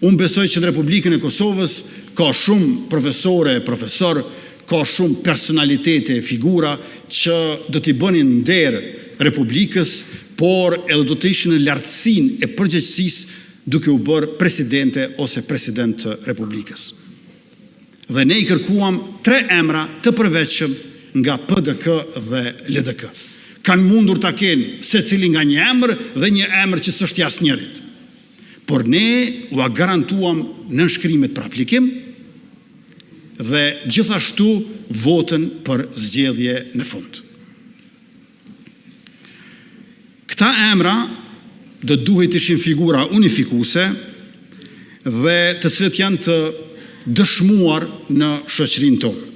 Unë besoj që në Republikën e Kosovës ka shumë profesore e profesor, ka shumë personalitete e figura që do t'i bënin nder Republikës, por edhe do të ishin në lartësinë e përgjegjësisë duke u bërë presidente ose president të Republikës. Dhe ne I kërkuam 3 emra të përveçëm nga PDK dhe LDK. Kanë mundur ta kenë secili nga një emër dhe një emër që s'është asnjërit. Por ne ua garantuam nënshkrimet për aplikim dhe gjithashtu votën për zgjedhje në fund. Këta emra do duhet ishin figura unifikuese dhe të cilët janë të dëshmuar në shoqërinë tonë.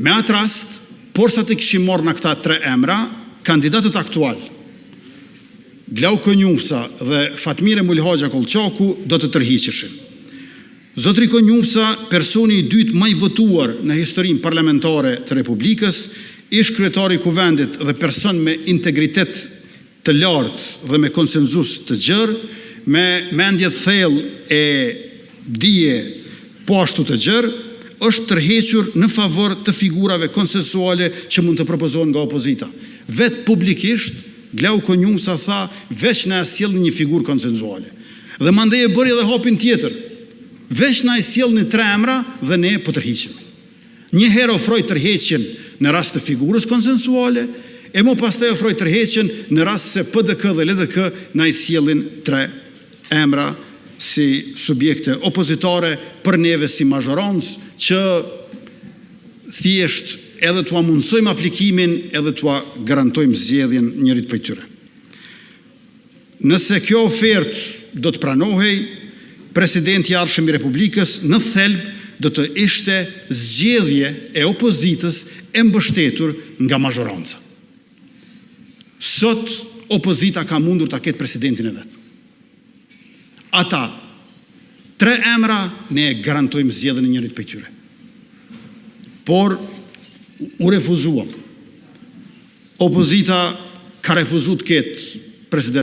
Me atë rast, porsa të kishim marrë në këta 3 emra, kandidatët aktual, Glauko Njufsa dhe Fatmire Mulhoxha Kolçaku do të tërhiqeshin. Zotri Njufsa, personi I dytë më I votuar në historinë parlamentare të Republikës, ish kryetari I kuvendit dhe person me integritet të lartë dhe me konsenzus të gjerë, me mendje thellë e dije po ashtu të gjerë, është tërhequr në favor të figurave konsensuale që mund të propozohen nga opozita. Vetë publikisht, Glauko Njufsa tha, veç na sjellni një figurë konsensuale. Dhe mandej e bëri edhe hapin tjetër. Veç na sjellni 3 emra dhe ne po tërhiqemi. Një herë ofroi tërheqjen në rast të figurës konsensuale, e më pastaj ofroi tërheqjen në rast se PDK dhe LDK na sjellin 3 emra si subjekte opozitare për neve si mazhorancë që thjesht edhe t'ua mundsojmë aplikimin edhe t'ua garantojmë zgjedhjen njërit prej tyre. Nëse kjo ofertë do të pranohej, presidenti I ardhshëm I Republikës në thelb do të ishte zgjedhje e opozitës e mbështetur nga mazhoranca. Sot opozita ka mundur ta ketë presidentin e vet. Ata 3 emra ne garantojmë zgjedhjen e njërit prej tyre. Por u refuzuam. Opozita ka refuzuar të ketë president